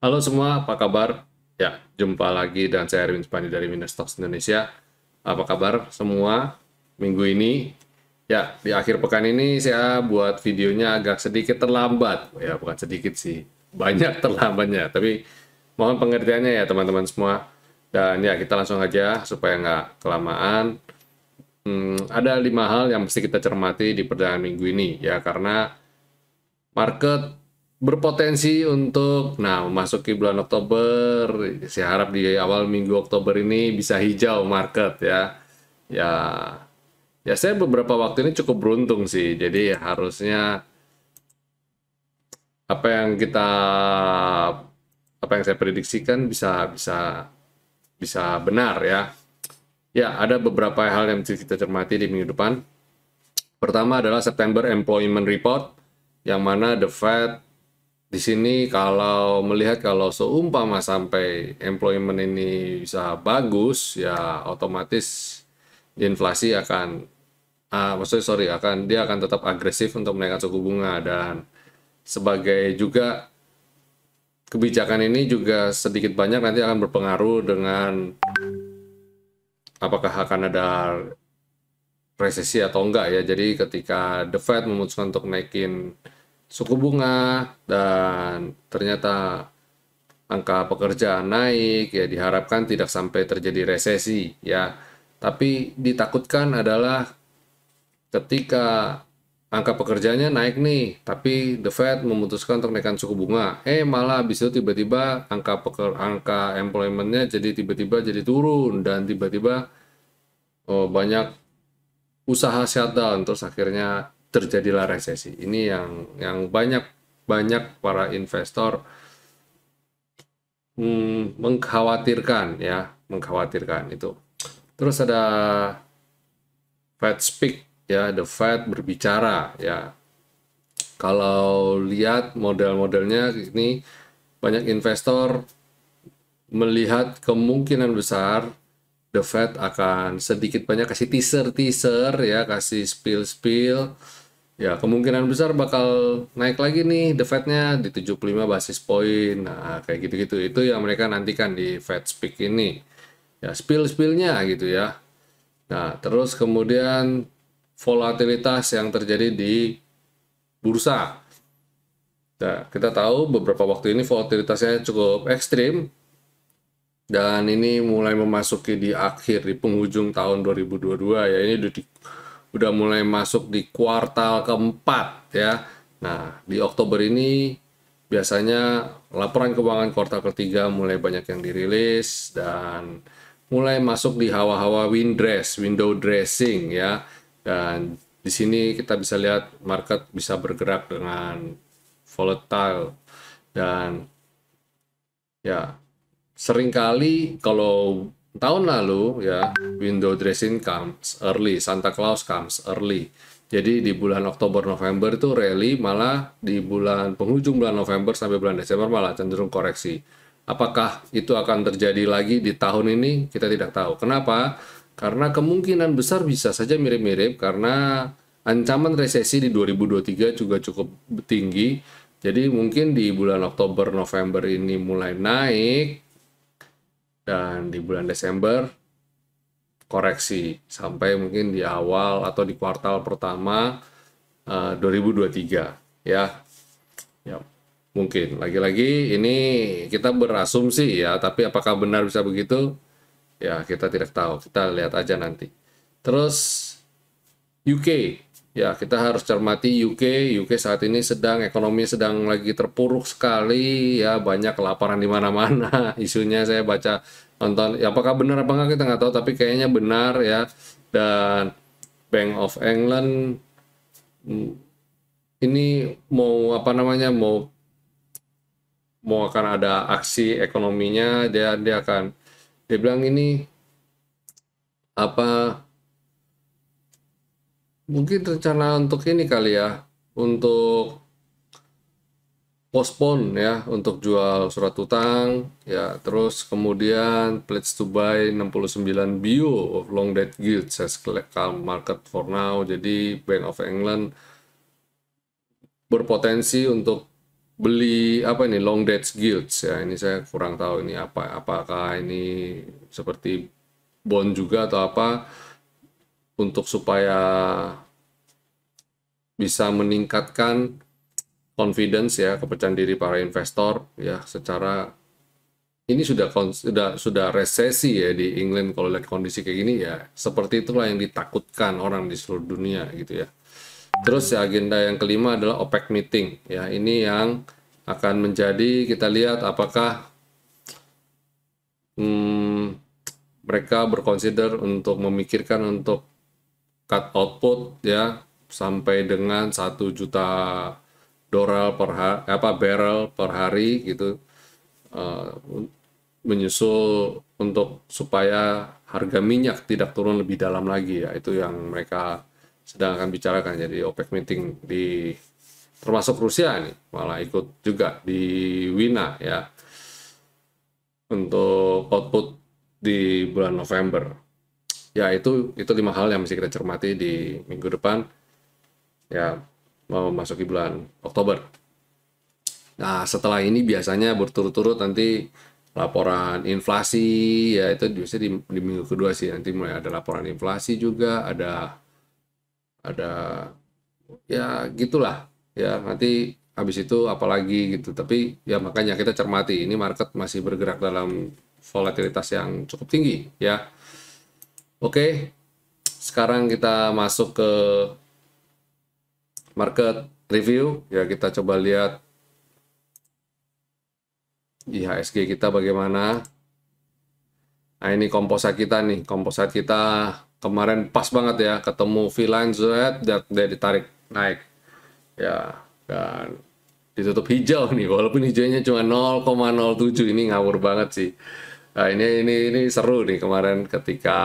Halo semua, apa kabar? Ya, jumpa lagi dan saya Erwin Spani dari Winner Stocks Indonesia. Apa kabar semua minggu ini? Ya, di akhir pekan ini saya buat videonya agak sedikit terlambat. Ya, bukan sedikit sih, banyak terlambatnya. Tapi mohon pengertiannya ya teman-teman semua. Dan ya, kita langsung aja supaya nggak kelamaan. Ada 5 hal yang mesti kita cermati di perdagangan minggu ini. Ya, karena market berpotensi untuk memasuki bulan Oktober. Saya harap di awal minggu Oktober ini bisa hijau market ya. Ya, ya saya beberapa waktu ini cukup beruntung sih. Jadi harusnya apa yang kita apa yang saya prediksikan bisa bisa bisa benar ya. Ya, ada beberapa hal yang mesti kita cermati di minggu depan. Pertama adalah September Employment Report, yang mana The Fed di sini kalau melihat kalau seumpama sampai employment ini bisa bagus, ya otomatis inflasi akan, maksudnya sorry, dia akan tetap agresif untuk menaikkan suku bunga. Dan sebagai juga kebijakan ini juga sedikit banyak nanti akan berpengaruh dengan apakah akan ada resesi atau enggak ya. Jadi ketika The Fed memutuskan untuk naikin suku bunga dan ternyata angka pekerjaan naik, ya diharapkan tidak sampai terjadi resesi ya. Tapi ditakutkan adalah ketika angka pekerjaannya naik nih, tapi The Fed memutuskan untuk naikkan suku bunga, malah habis itu tiba-tiba angka employment-nya jadi tiba-tiba jadi turun, dan tiba-tiba banyak usaha shutdown, terus akhirnya terjadilah resesi. Ini yang banyak banyak para investor mengkhawatirkan ya, mengkhawatirkan itu. Terus ada Fed Speak ya, The Fed berbicara ya. Kalau lihat model-modelnya ini, banyak investor melihat kemungkinan besar The Fed akan sedikit banyak kasih teaser-teaser ya, kasih spill-spill. Ya, kemungkinan besar bakal naik lagi nih The Fed-nya di 75 basis point. Nah, kayak gitu-gitu. Itu yang mereka nantikan di Fed Speak ini. Ya, spill-spillnya gitu ya. Nah, terus kemudian volatilitas yang terjadi di bursa. Nah, kita tahu beberapa waktu ini volatilitasnya cukup ekstrim, dan ini mulai memasuki di akhir, di penghujung tahun 2022 ya. Ini udah mulai masuk di kuartal keempat ya. Nah, di Oktober ini biasanya laporan keuangan kuartal ketiga mulai banyak yang dirilis, dan mulai masuk di hawa-hawa window dressing ya. Dan di sini kita bisa lihat market bisa bergerak dengan volatile, dan ya seringkali kalau tahun lalu ya, window dressing comes early, Santa Claus comes early. Jadi di bulan Oktober November itu rally, malah di bulan penghujung bulan November sampai bulan Desember malah cenderung koreksi. Apakah itu akan terjadi lagi di tahun ini? Kita tidak tahu. Kenapa? Karena kemungkinan besar bisa saja mirip-mirip, karena ancaman resesi di 2023 juga cukup tinggi. Jadi mungkin di bulan Oktober November ini mulai naik, dan di bulan Desember koreksi sampai mungkin di awal atau di kuartal pertama 2023 ya. Ya, mungkin lagi-lagi ini kita berasumsi ya, tapi apakah benar bisa begitu? Ya, kita tidak tahu. Kita lihat aja nanti. Terus UK, ya kita harus cermati UK. UK saat ini ekonomi sedang lagi terpuruk sekali ya, banyak kelaparan di mana-mana. Isunya saya baca, nonton, ya apakah benar apa enggak kita nggak tahu, tapi kayaknya benar ya. Dan Bank of England ini mau apa namanya, mau akan ada aksi ekonominya, dia bilang ini apa, mungkin rencana untuk ini kali ya, untuk postpone ya, untuk jual surat utang ya. Terus kemudian pledge to buy 69 bio of long debt gilts as calm market for now. Jadi Bank of England berpotensi untuk beli apa ini long dates gilts ya, ini saya kurang tahu ini apakah ini seperti bond juga atau apa, untuk supaya bisa meningkatkan confidence ya, kepercayaan diri para investor ya. Secara ini sudah resesi ya di England, kalau lihat kondisi kayak gini ya, seperti itulah yang ditakutkan orang di seluruh dunia gitu ya. Terus ya, agenda yang kelima adalah OPEC meeting ya, ini yang akan menjadi, kita lihat apakah mereka berconsider untuk memikirkan untuk cut output ya sampai dengan 1 juta barrel per hari gitu, uh, menyusul untuk supaya harga minyak tidak turun lebih dalam lagi ya. Itu yang mereka sedang akan bicarakan. Jadi OPEC meeting termasuk Rusia nih malah ikut juga di Wina ya, untuk output di bulan November. Ya itu 5 hal yang mesti kita cermati di minggu depan ya, mau memasuki bulan Oktober. Nah, setelah ini biasanya berturut-turut nanti laporan inflasi ya, itu biasanya di minggu kedua sih, nanti mulai ada laporan inflasi juga, ada ya gitulah ya, nanti habis itu apalagi gitu. Tapi ya makanya kita cermati, ini market masih bergerak dalam volatilitas yang cukup tinggi ya. Oke, sekarang kita masuk ke market review ya. Kita coba lihat IHSG kita bagaimana. Nah, ini komposite kita nih, komposite kita kemarin pas banget ya, ketemu V-line Z, dia ditarik naik ya, dan ditutup hijau nih, walaupun hijaunya cuma 0,07, ini ngawur banget sih. Nah, ini seru nih kemarin ketika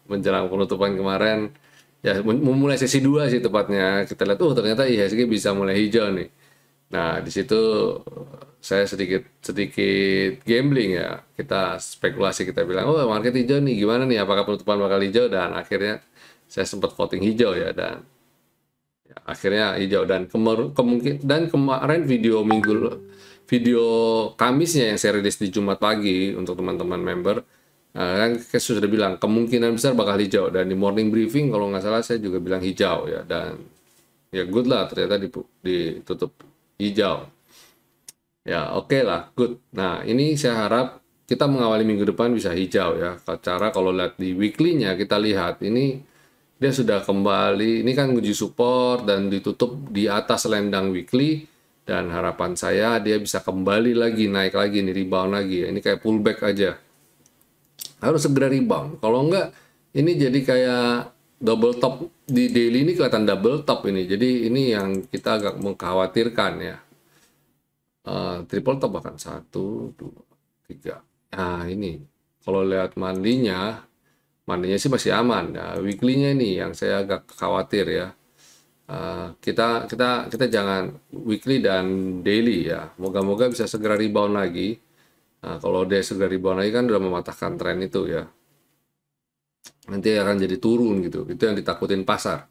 menjelang penutupan kemarin ya, memulai sesi 2 sih tepatnya, kita lihat ternyata IHSG bisa mulai hijau nih. Nah, di situ saya sedikit gambling ya, kita spekulasi, kita bilang oh market hijau nih, gimana nih, apakah penutupan bakal hijau, dan akhirnya saya sempat voting hijau ya, dan ya, akhirnya hijau. Dan kemarin video Kamisnya yang saya rilis di Jumat pagi untuk teman-teman member, kan saya sudah bilang kemungkinan besar bakal hijau, dan di morning briefing kalau nggak salah saya juga bilang hijau ya, dan ya good lah, ternyata ditutup hijau ya, oke lah, good. Nah, ini saya harap kita mengawali minggu depan bisa hijau ya. Kalau lihat di weekly-nya, kita lihat ini dia sudah kembali, ini kan uji support dan ditutup di atas selendang weekly, dan harapan saya dia bisa kembali lagi, naik lagi nih, rebound lagi ya. Ini kayak pullback aja, harus segera rebound. Kalau enggak, ini jadi kayak double top di daily, ini kelihatan double top ini. Jadi ini yang kita agak mengkhawatirkan ya. Triple top bahkan 1, 2, 3. Nah, ini kalau lihat mandinya sih masih aman. Nah, weekly-nya ini yang saya agak khawatir ya. Kita jangan weekly dan daily ya. Moga-moga bisa segera rebound lagi. Nah, kalau dia segera rebound lagi kan udah mematahkan tren itu ya. Nanti akan jadi turun gitu. Itu yang ditakutin pasar.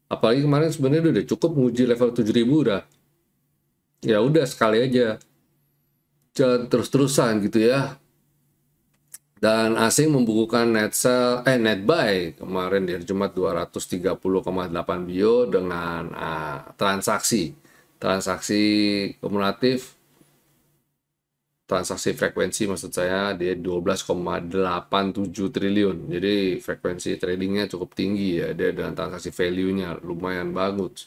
Apalagi kemarin sebenarnya udah cukup menguji level 7.000 udah. Ya udah sekali aja. Jangan terus-terusan gitu ya. Dan asing membukukan net buy kemarin di hari Jumat 230,8 bio dengan transaksi kumulatif, transaksi frekuensi maksud saya, dia 12,87 triliun. Jadi frekuensi tradingnya cukup tinggi ya, dia dengan transaksi value-nya lumayan bagus.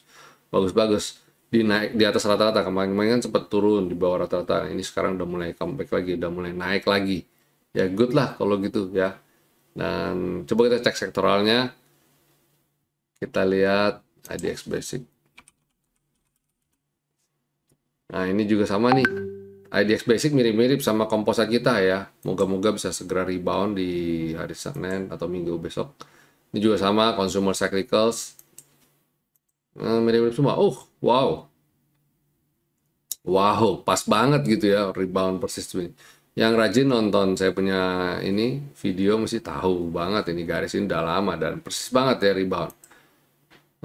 Naik di atas rata-rata. Kemarin kan sempat turun di bawah rata-rata, ini sekarang udah mulai comeback lagi, udah mulai naik lagi ya, good lah kalau gitu ya. Dan coba kita cek sektoralnya, kita lihat IDX Basic. Nah, ini juga sama nih, IDX Basic mirip-mirip sama komposite kita ya, moga-moga bisa segera rebound di hari Senin atau Minggu besok. Ini juga sama, consumer cyclicals mirip-mirip semua. Wow, pas banget gitu ya, rebound persis. Yang rajin nonton saya punya ini video mesti tahu banget, ini garis ini udah lama dan persis banget ya rebound.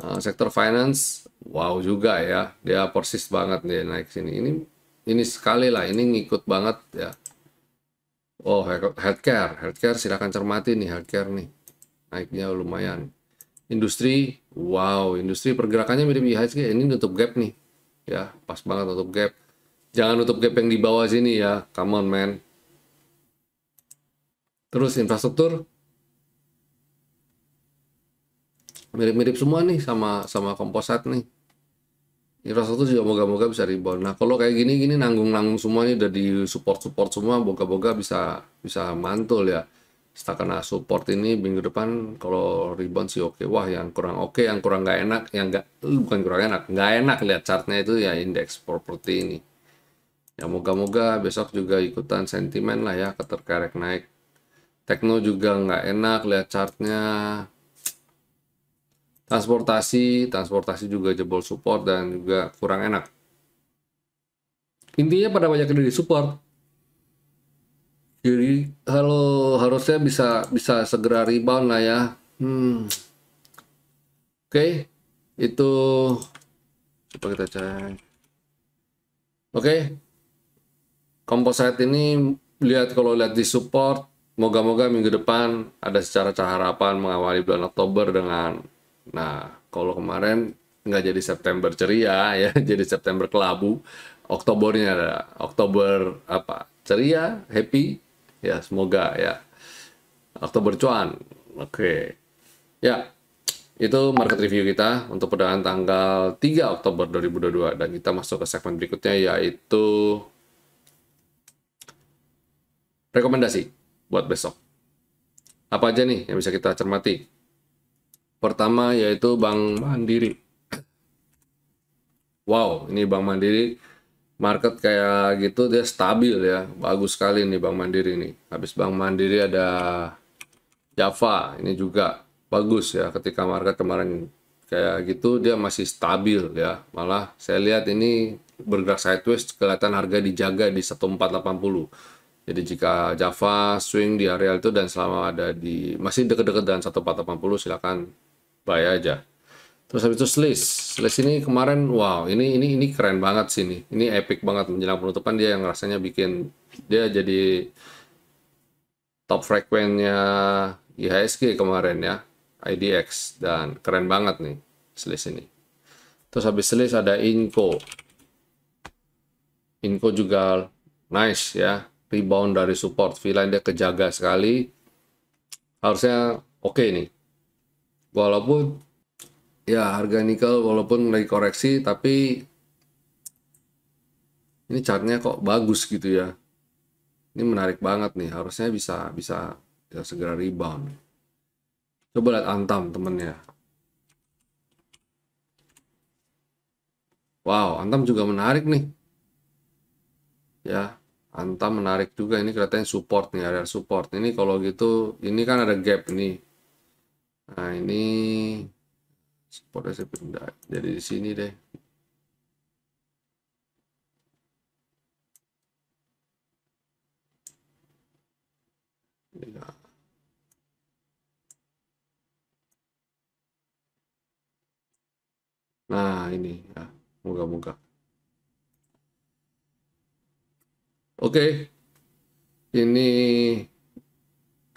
Sektor finance, wow juga ya, dia persis banget dia naik sini. Ini sekali lah, ini ngikut banget ya. Oh, healthcare silakan cermati nih healthcare nih, naiknya lumayan. Industri, wow, industri pergerakannya mirip IHSG, ini nutup gap nih, ya pas banget nutup gap. Jangan nutup gap yang di bawah sini ya, come on man. Terus infrastruktur, mirip-mirip semua nih sama sama komposat nih. Infrastruktur juga moga-moga bisa rebound. Nah, kalau kayak gini nanggung-nanggung semua ini udah di support semua, moga-moga bisa bisa mantul ya. Setelah kena support ini minggu depan kalau rebound sih oke. Wah, yang kurang oke, yang kurang nggak enak, yang bukan kurang enak, nggak enak lihat chartnya itu ya indeks properti ini. Ya moga-moga besok juga ikutan sentimen lah ya, keterkerek naik. Tekno juga nggak enak lihat chartnya. Transportasi juga jebol support dan juga kurang enak. Intinya pada banyak yang di support. Jadi kalau harusnya bisa bisa segera rebound lah ya. Oke, itu coba kita cek. Oke, composite ini kalau lihat di support, moga-moga minggu depan ada secara harapan mengawali bulan Oktober dengan, nah kalau kemarin nggak jadi September ceria ya, jadi September kelabu. Oktobernya ada Oktober apa ceria, happy ya, semoga ya Oktober cuan. Oke ya, itu market review kita untuk perdagangan tanggal 3 Oktober 2022 dan kita masuk ke segmen berikutnya yaitu rekomendasi buat besok. Apa aja nih yang bisa kita cermati? Pertama yaitu Bank Mandiri. Wow, ini Bank Mandiri market kayak gitu dia stabil ya. Bagus sekali nih Bank Mandiri nih. Habis Bank Mandiri ada Java, ini juga bagus ya. Ketika market kemarin kayak gitu dia masih stabil ya. Malah saya lihat ini bergerak sideways, kelihatan harga dijaga di 1480. Jadi jika Java swing di area itu dan selama ada di masih deket-deket dengan 1480 silakan buy aja. Terus habis itu Slice ini kemarin wow, ini keren banget sih nih. Ini epic banget menjelang penutupan dia yang rasanya bikin dia jadi top frekuennya IHSG kemarin ya, IDX, dan keren banget nih Slice ini. Terus habis Slice ada Inco juga nice ya, rebound dari support V-line dia kejaga sekali, harusnya oke nih. Walaupun ya harga nikel walaupun lagi koreksi tapi ini chartnya kok bagus gitu ya. Ini menarik banget nih, harusnya bisa bisa segera rebound. Coba lihat Antam temennya. Wow, Antam juga menarik nih. Ya, Antam menarik juga, ini kelihatannya support nih, area support. Ini kalau gitu, ini kan ada gap nih. Nah, ini supportnya saya pindah. Jadi di sini deh. Ya. Nah, ini ya, moga-moga. Oke, ini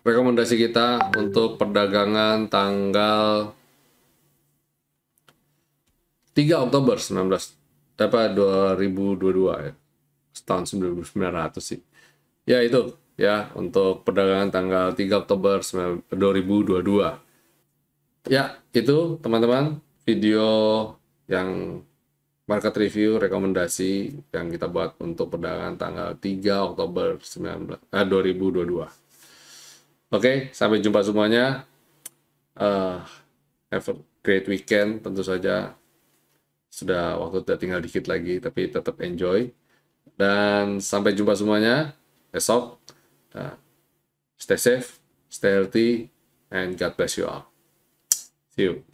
rekomendasi kita untuk perdagangan tanggal 3 Oktober 2022 ya. Setahun 1900 sih. Ya itu ya untuk perdagangan tanggal 3 Oktober 2022. Ya, itu teman-teman video yang market review rekomendasi yang kita buat untuk perdagangan tanggal 3 Oktober 2022. Oke, sampai jumpa semuanya. Have a great weekend tentu saja. Sudah waktu udah tinggal dikit lagi, tapi tetap enjoy. Dan sampai jumpa semuanya besok. Stay safe, stay healthy, and God bless you all. See you.